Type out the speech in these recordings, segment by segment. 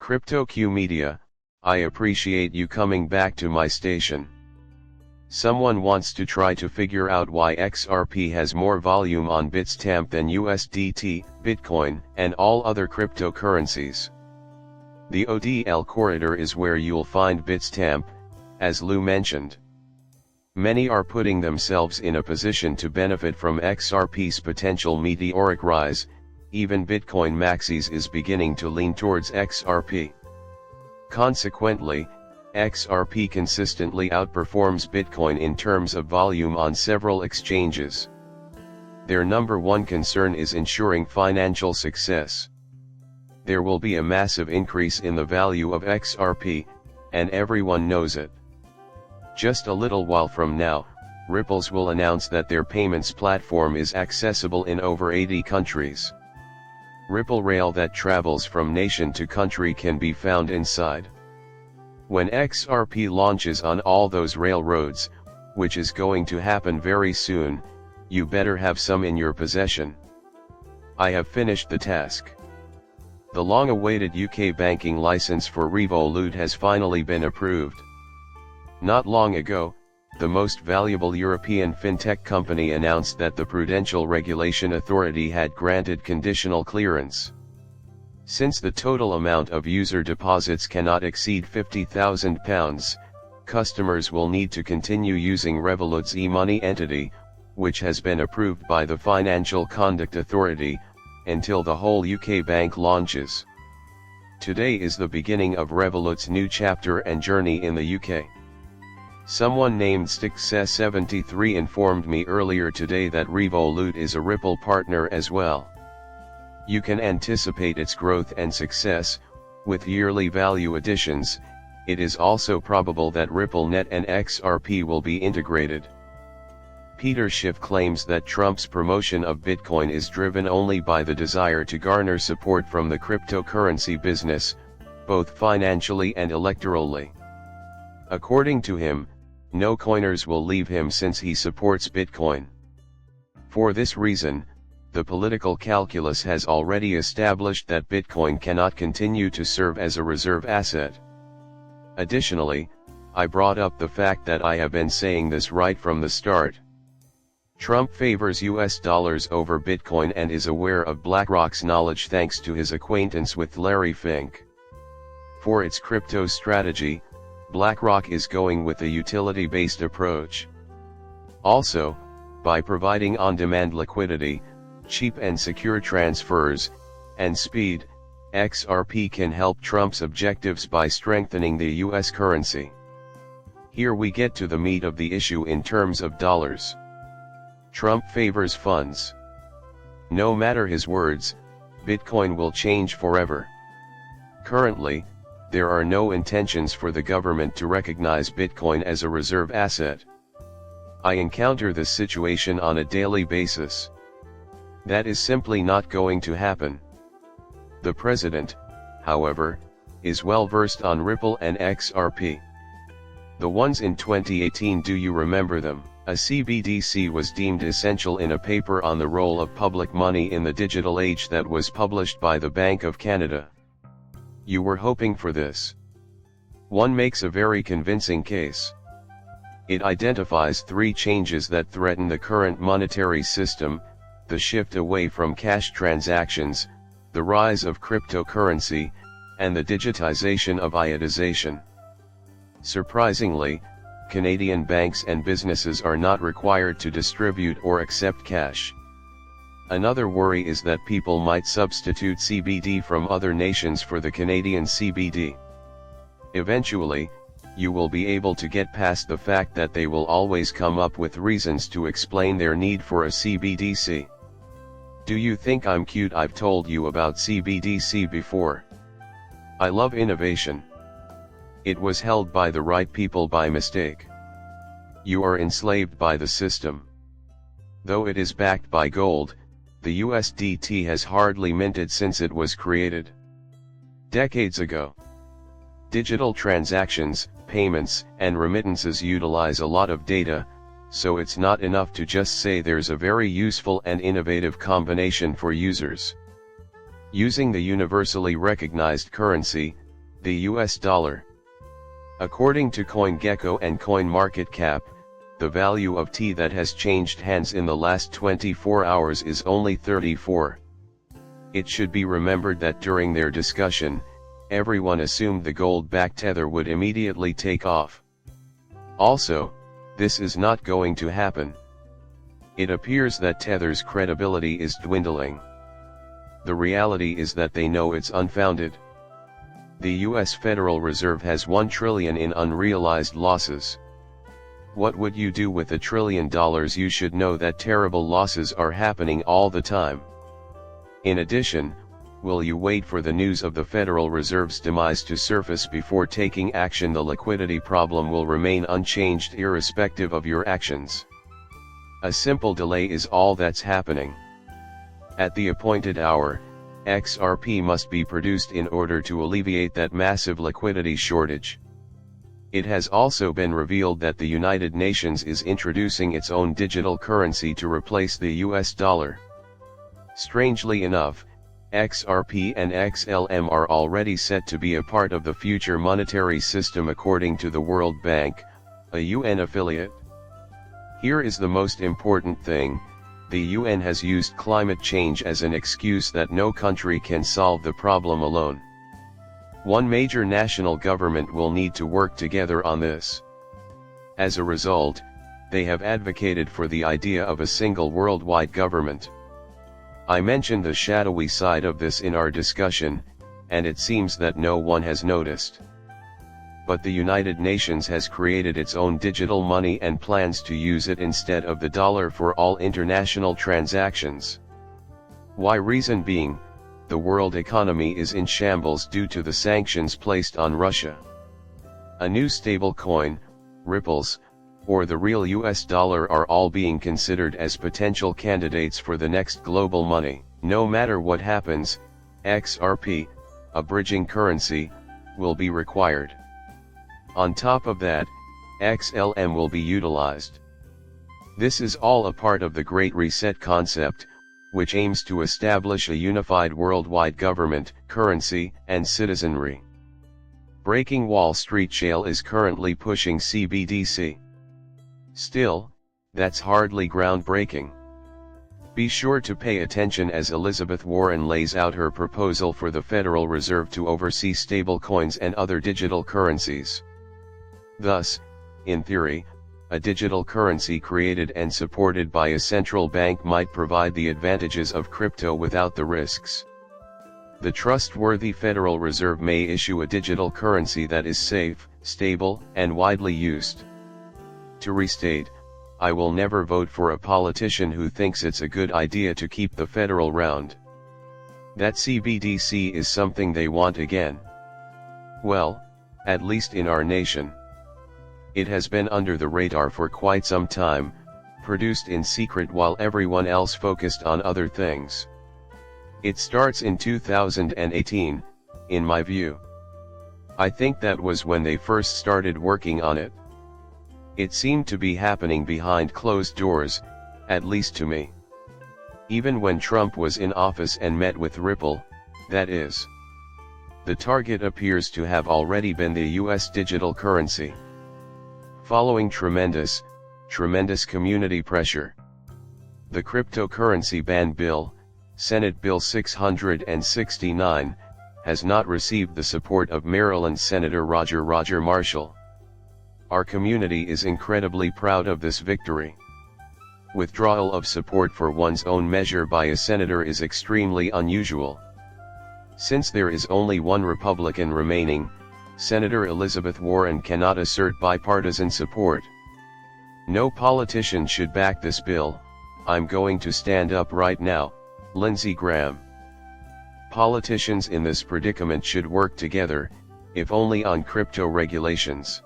CryptoQ Media, I appreciate you coming back to my station. Someone wants to try to figure out why XRP has more volume on Bitstamp than USDT, Bitcoin, and all other cryptocurrencies. The ODL corridor is where you'll find Bitstamp, as Lou mentioned. Many are putting themselves in a position to benefit from XRP's potential meteoric rise. Even Bitcoin Maxis is beginning to lean towards XRP. Consequently, XRP consistently outperforms Bitcoin in terms of volume on several exchanges. Their number one concern is ensuring financial success. There will be a massive increase in the value of XRP, and everyone knows it. Just a little while from now, Ripples will announce that their payments platform is accessible in over 80 countries. Ripple Rail that travels from nation to country can be found inside. When XRP launches on all those railroads, which is going to happen very soon, you better have some in your possession. I have finished the task. The long-awaited UK banking license for Revolut has finally been approved. Not long ago, the most valuable European fintech company announced that the Prudential Regulation Authority had granted conditional clearance. Since the total amount of user deposits cannot exceed £50,000, customers will need to continue using Revolut's e-money entity, which has been approved by the Financial Conduct Authority, until the whole UK bank launches. Today is the beginning of Revolut's new chapter and journey in the UK. Someone named Stixes73 informed me earlier today that Revolut is a Ripple partner as well. You can anticipate its growth and success. With yearly value additions, it is also probable that RippleNet and XRP will be integrated. Peter Schiff claims that Trump's promotion of Bitcoin is driven only by the desire to garner support from the cryptocurrency business, both financially and electorally. According to him, no coiners will leave him since he supports Bitcoin. For this reason, the political calculus has already established that Bitcoin cannot continue to serve as a reserve asset. Additionally, I brought up the fact that I have been saying this right from the start. Trump favors US dollars over Bitcoin and is aware of BlackRock's knowledge thanks to his acquaintance with Larry Fink. For its crypto strategy, BlackRock is going with a utility-based approach. Also, by providing on-demand liquidity, cheap and secure transfers, and speed, XRP can help Trump's objectives by strengthening the US currency. Here we get to the meat of the issue in terms of dollars. Trump favors funds. No matter his words, Bitcoin will change forever. Currently, there are no intentions for the government to recognize Bitcoin as a reserve asset. I encounter this situation on a daily basis. That is simply not going to happen. The president, however, is well versed on Ripple and XRP. The ones in 2018, do you remember them? A CBDC was deemed essential in a paper on the role of public money in the digital age that was published by the Bank of Canada. You were hoping for this. One makes a very convincing case. It identifies 3 changes that threaten the current monetary system: the shift away from cash transactions, the rise of cryptocurrency, and the digitization of iodization. Surprisingly, Canadian banks and businesses are not required to distribute or accept cash. Another worry is that people might substitute CBD from other nations for the Canadian CBD. Eventually, you will be able to get past the fact that they will always come up with reasons to explain their need for a CBDC. Do you think I'm cute? I've told you about CBDC before. I love innovation. It was held by the right people by mistake. You are enslaved by the system. Though it is backed by gold, the USDT has hardly minted since it was created decades ago. Digital transactions, payments, and remittances utilize a lot of data, so it's not enough to just say there's a very useful and innovative combination for users. Using the universally recognized currency, The US dollar. According to CoinGecko and CoinMarketCap, the value of T that has changed hands in the last 24 hours is only 34. It should be remembered that during their discussion, everyone assumed the gold-backed Tether would immediately take off. Also, this is not going to happen. It appears that Tether's credibility is dwindling. The reality is that they know it's unfounded. The US Federal Reserve has $1 trillion in unrealized losses. What would you do with $1 trillion? You should know that terrible losses are happening all the time. In addition, will you wait for the news of the Federal Reserve's demise to surface before taking action? The liquidity problem will remain unchanged irrespective of your actions. A simple delay is all that's happening. At the appointed hour, XRP must be produced in order to alleviate that massive liquidity shortage. It has also been revealed that the United Nations is introducing its own digital currency to replace the US dollar. Strangely enough, XRP and XLM are already set to be a part of the future monetary system according to the World Bank, a UN affiliate. Here is the most important thing: the UN has used climate change as an excuse that no country can solve the problem alone. One major national government will need to work together on this. As a result, they have advocated for the idea of a single worldwide government. I mentioned the shadowy side of this in our discussion, and it seems that no one has noticed. But the United Nations has created its own digital money and plans to use it instead of the dollar for all international transactions. Why? Reason being, the world economy is in shambles due to the sanctions placed on Russia. A new stable coin, ripples, or the real US dollar are all being considered as potential candidates for the next global money. No matter what happens, XRP, a bridging currency, will be required. On top of that, XLM will be utilized. This is all a part of the Great Reset concept, which aims to establish a unified worldwide government, currency, and citizenry. Breaking Wall Street jail is currently pushing CBDC. Still, that's hardly groundbreaking. Be sure to pay attention as Elizabeth Warren lays out her proposal for the Federal Reserve to oversee stablecoins and other digital currencies. Thus, in theory, a digital currency created and supported by a central bank might provide the advantages of crypto without the risks. The trustworthy Federal Reserve may issue a digital currency that is safe, stable, and widely used. To restate, I will never vote for a politician who thinks it's a good idea to keep the federal round. That CBDC is something they want again. Well, at least in our nation. It has been under the radar for quite some time, produced in secret while everyone else focused on other things. It starts in 2018, in my view. I think that was when they first started working on it. It seemed to be happening behind closed doors, at least to me. Even when Trump was in office and met with Ripple, that is. The target appears to have already been the US digital currency. Following tremendous community pressure, the cryptocurrency ban bill, Senate Bill 669, has not received the support of Maryland Senator Roger Marshall. Our community is incredibly proud of this victory. Withdrawal of support for one's own measure by a senator is extremely unusual. Since there is only one Republican remaining, Senator Elizabeth Warren cannot assert bipartisan support. No politician should back this bill. I'm going to stand up right now, Lindsey Graham. Politicians in this predicament should work together, if only on crypto regulations.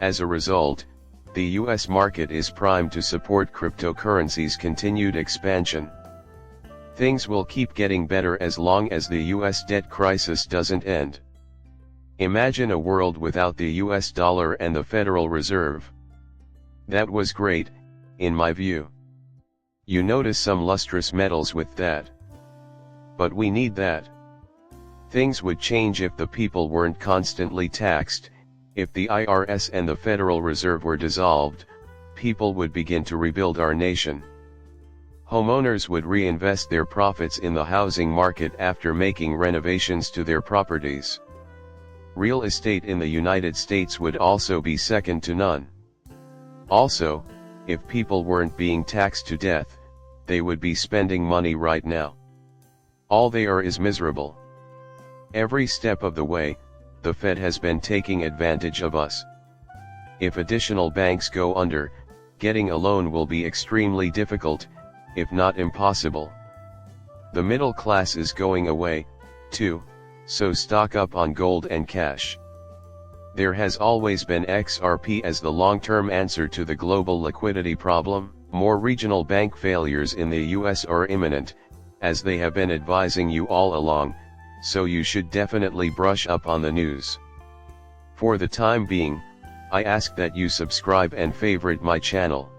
As a result, the US market is primed to support cryptocurrencies' continued expansion. Things will keep getting better as long as the US debt crisis doesn't end. Imagine a world without the US dollar and the Federal Reserve. That was great, in my view. You notice some lustrous metals with that. But we need that. Things would change if the people weren't constantly taxed. If the IRS and the Federal Reserve were dissolved, people would begin to rebuild our nation. Homeowners would reinvest their profits in the housing market after making renovations to their properties. Real estate in the United States would also be second to none. Also, if people weren't being taxed to death, they would be spending money right now. All they are is miserable. Every step of the way, the Fed has been taking advantage of us. If additional banks go under, getting a loan will be extremely difficult, if not impossible. The middle class is going away, too, so stock up on gold and cash. There has always been XRP as the long-term answer to the global liquidity problem. More regional bank failures in the US are imminent, as they have been advising you all along, so you should definitely brush up on the news. For the time being, I ask that you subscribe and favorite my channel.